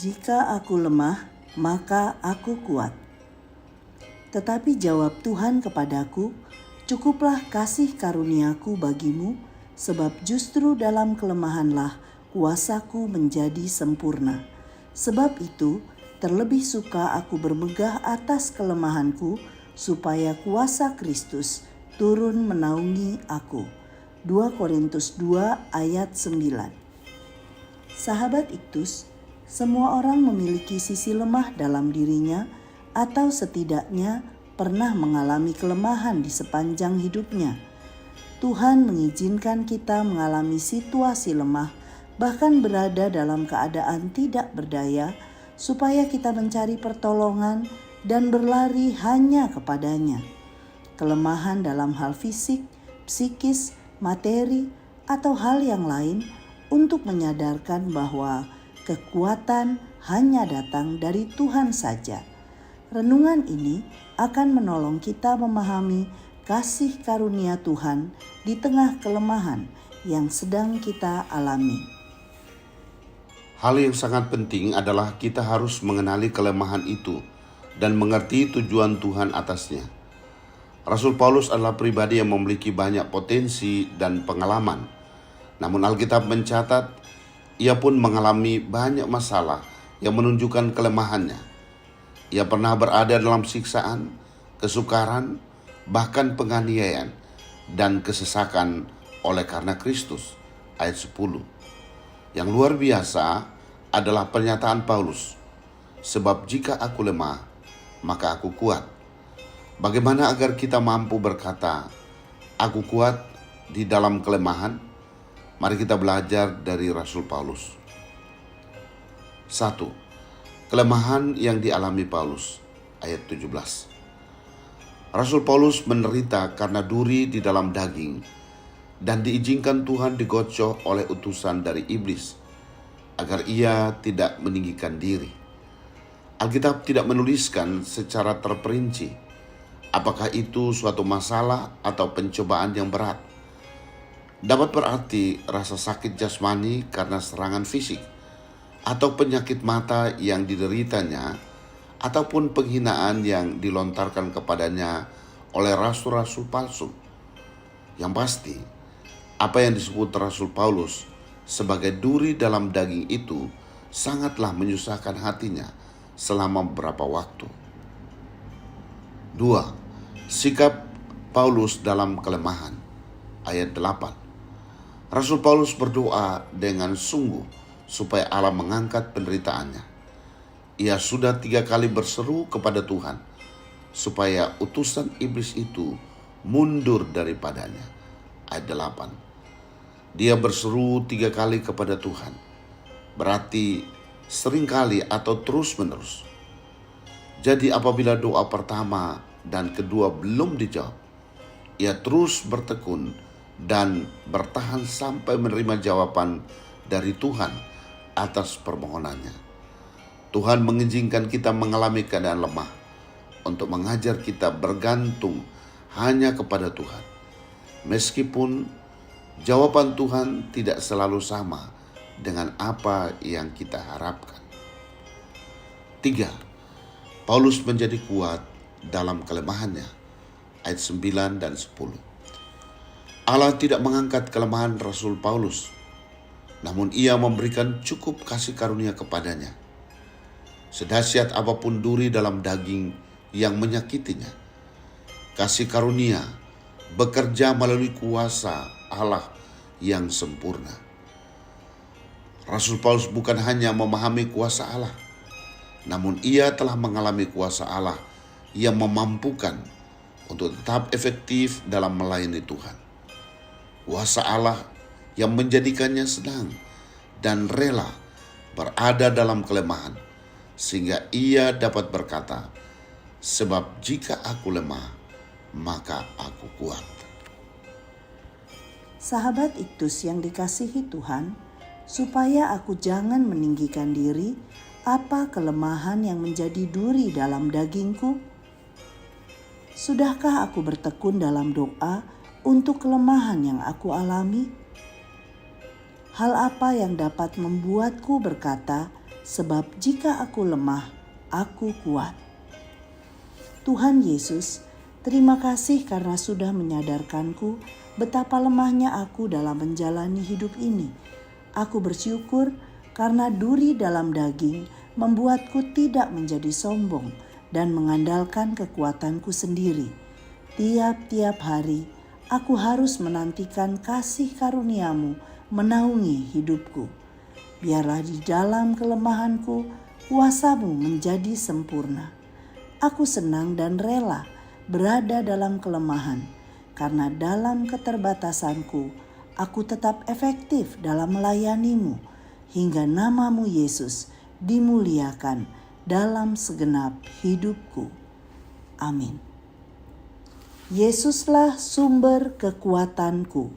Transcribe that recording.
Jika aku lemah, maka aku kuat. Tetapi jawab Tuhan kepadaku, cukuplah kasih karuniaku bagimu, sebab justru dalam kelemahanlah kuasaku menjadi sempurna. Sebab itu, terlebih suka aku bermegah atas kelemahanku, supaya kuasa Kristus turun menaungi aku. 2 Korintus 2 ayat 9. Sahabat Iktus, semua orang memiliki sisi lemah dalam dirinya, atau setidaknya pernah mengalami kelemahan di sepanjang hidupnya. Tuhan mengizinkan kita mengalami situasi lemah, bahkan berada dalam keadaan tidak berdaya, supaya kita mencari pertolongan dan berlari hanya kepadanya. Kelemahan dalam hal fisik, psikis, materi, atau hal yang lain untuk menyadarkan bahwa kekuatan hanya datang dari Tuhan saja. Renungan ini akan menolong kita memahami kasih karunia Tuhan di tengah kelemahan yang sedang kita alami. Hal yang sangat penting adalah kita harus mengenali kelemahan itu dan mengerti tujuan Tuhan atasnya. Rasul Paulus adalah pribadi yang memiliki banyak potensi dan pengalaman. Namun Alkitab mencatat, ia pun mengalami banyak masalah yang menunjukkan kelemahannya. Ia pernah berada dalam siksaan, kesukaran, bahkan penganiayaan dan kesesakan oleh karena Kristus. Ayat 10. Yang luar biasa adalah pernyataan Paulus, sebab jika aku lemah, maka aku kuat. Bagaimana agar kita mampu berkata, aku kuat di dalam kelemahan? Mari kita belajar dari Rasul Paulus. 1. Kelemahan yang dialami Paulus. Ayat 17. Rasul Paulus menderita karena duri di dalam daging dan diizinkan Tuhan digocok oleh utusan dari iblis agar ia tidak meninggikan diri. Alkitab tidak menuliskan secara terperinci apakah itu suatu masalah atau pencobaan yang berat. Dapat berarti rasa sakit jasmani karena serangan fisik, atau penyakit mata yang dideritanya, ataupun penghinaan yang dilontarkan kepadanya oleh rasul-rasul palsu. Yang pasti, apa yang disebut Rasul Paulus sebagai duri dalam daging itu sangatlah menyusahkan hatinya selama beberapa waktu. 2. Sikap Paulus dalam kelemahan. Ayat 8. Rasul Paulus berdoa dengan sungguh supaya Allah mengangkat penderitaannya. Ia sudah 3 kali berseru kepada Tuhan supaya utusan iblis itu mundur daripadanya. Ayat 8. Dia berseru 3 kali kepada Tuhan. Berarti seringkali atau terus-menerus. Jadi apabila doa pertama dan kedua belum dijawab, ia terus bertekun dan bertahan sampai menerima jawaban dari Tuhan atas permohonannya. Tuhan mengizinkan kita mengalami keadaan lemah untuk mengajar kita bergantung hanya kepada Tuhan. Meskipun jawaban Tuhan tidak selalu sama dengan apa yang kita harapkan. 3. Paulus menjadi kuat dalam kelemahannya. Ayat 9 dan 10. Allah tidak mengangkat kelemahan Rasul Paulus, namun ia memberikan cukup kasih karunia kepadanya. Sedahsyat apapun duri dalam daging yang menyakitinya, kasih karunia bekerja melalui kuasa Allah yang sempurna. Rasul Paulus bukan hanya memahami kuasa Allah, namun ia telah mengalami kuasa Allah yang memampukan untuk tetap efektif dalam melayani Tuhan. Kuasa Allah yang menjadikannya senang dan rela berada dalam kelemahan, sehingga ia dapat berkata, sebab jika aku lemah, maka aku kuat. Sahabat Iktus yang dikasihi Tuhan, supaya aku jangan meninggikan diri, apa kelemahan yang menjadi duri dalam dagingku? Sudahkah aku bertekun dalam doa untuk kelemahan yang aku alami? Hal apa yang dapat membuatku berkata, sebab jika aku lemah, aku kuat. Tuhan Yesus, terima kasih karena sudah menyadarkanku betapa lemahnya aku dalam menjalani hidup ini. Aku bersyukur karena duri dalam daging membuatku tidak menjadi sombong dan mengandalkan kekuatanku sendiri. Tiap-tiap hari, aku harus menantikan kasih karuniamu menaungi hidupku. Biarlah di dalam kelemahanku, kuasamu menjadi sempurna. Aku senang dan rela berada dalam kelemahan, karena dalam keterbatasanku, aku tetap efektif dalam melayanimu, hingga namamu Yesus dimuliakan dalam segenap hidupku. Amin. Yesuslah sumber kekuatanku.